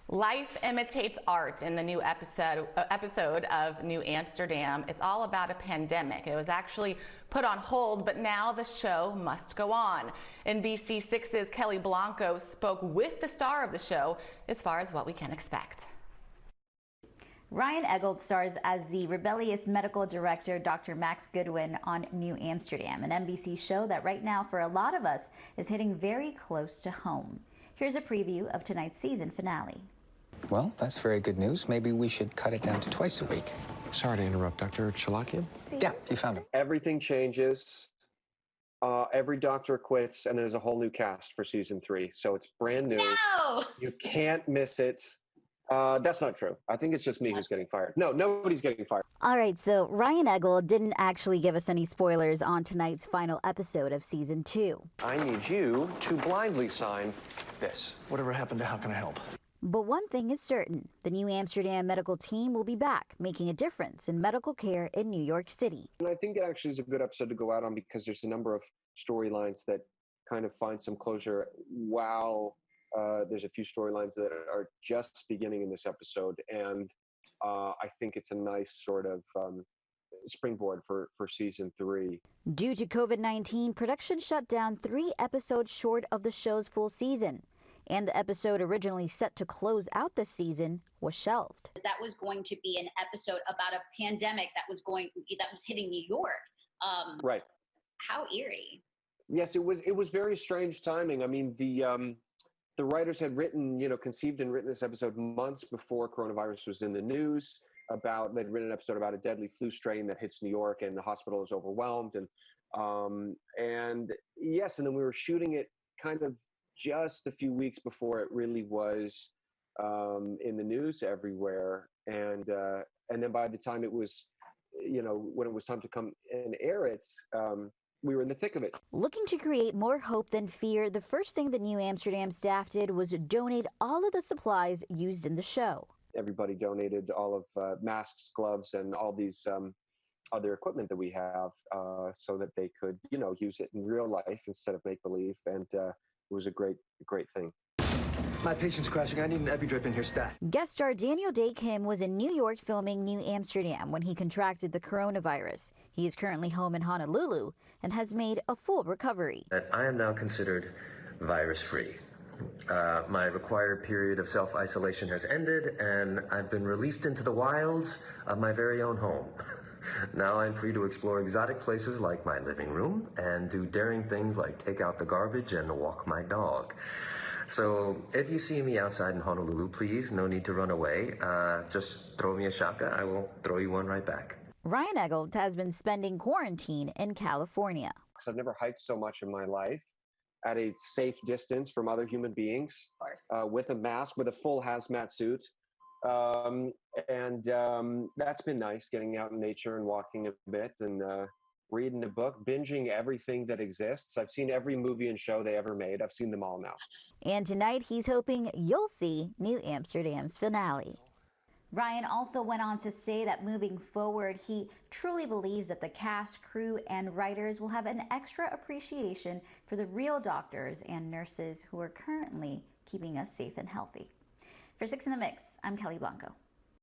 Life imitates art in the new episode of New Amsterdam. It's all about a pandemic. It was actually put on hold, but now the show must go on. NBC6's Kelly Blanco spoke with the star of the show as far as what we can expect. Ryan Eggold stars as the rebellious medical director Dr. Max Goodwin on New Amsterdam, an NBC show that right now for a lot of us is hitting very close to home. Here's a preview of tonight's season finale. Well, that's very good news. Maybe we should cut it down to twice a week. Sorry to interrupt, Dr. Chalakian. Yeah, you found him. Everything changes. Every doctor quits, and there's a whole new cast for season 3. So it's brand new. No! You can't miss it. That's not true. I think it's just me who's getting fired. No, nobody's getting fired. All right, so Ryan Eggold didn't actually give us any spoilers on tonight's final episode of season 2. I need you to blindly sign this. Whatever happened to How Can I Help? But one thing is certain, the New Amsterdam medical team will be back, making a difference in medical care in New York City. And I think it actually is a good episode to go out on because there's a number of storylines that kind of find some closure while there's a few storylines that are just beginning in this episode. And I think it's a nice sort of springboard for season 3. Due to COVID-19, production shut down 3 episodes short of the show's full season. And the episode originally set to close out the season was shelved. That was going to be an episode about a pandemic that was hitting New York. Right. How eerie. Yes, it was very strange timing. I mean, the writers had conceived and written this episode months before coronavirus was in the news. They'd written an episode about a deadly flu strain that hits New York and the hospital is overwhelmed. And yes, and then we were shooting it kind of just a few weeks before it really was in the news everywhere. And then by the time it was, when it was time to come and air it, we were in the thick of it. Looking to create more hope than fear, the first thing the New Amsterdam staff did was donate all of the supplies used in the show. Everybody donated all of masks, gloves, and all these other equipment that we have so that they could, use it in real life instead of make-believe. And it was a great thing. My patient's crashing. I need an epi-drip in here stat. Guest star Daniel Day Kim was in New York filming New Amsterdam when he contracted the coronavirus. He is currently home in Honolulu and has made a full recovery. I am now considered virus-free. My required period of self-isolation has ended, and I've been released into the wilds of my very own home. Now I'm free to explore exotic places like my living room and do daring things like take out the garbage and walk my dog. So if you see me outside in Honolulu, please, no need to run away. Just throw me a shaka. I will throw you one right back. Ryan Eggold has been spending quarantine in California. I've never hiked so much in my life at a safe distance from other human beings, with a mask, with a full hazmat suit. That's been nice, getting out in nature and walking a bit and reading a book, binging everything that exists. I've seen every movie and show they ever made. I've seen them all now. And tonight he's hoping you'll see New Amsterdam's finale. Ryan also went on to say that moving forward, he truly believes that the cast, crew, and writers will have an extra appreciation for the real doctors and nurses who are currently keeping us safe and healthy. For 6 in the Mix, I'm Kelly Blanco.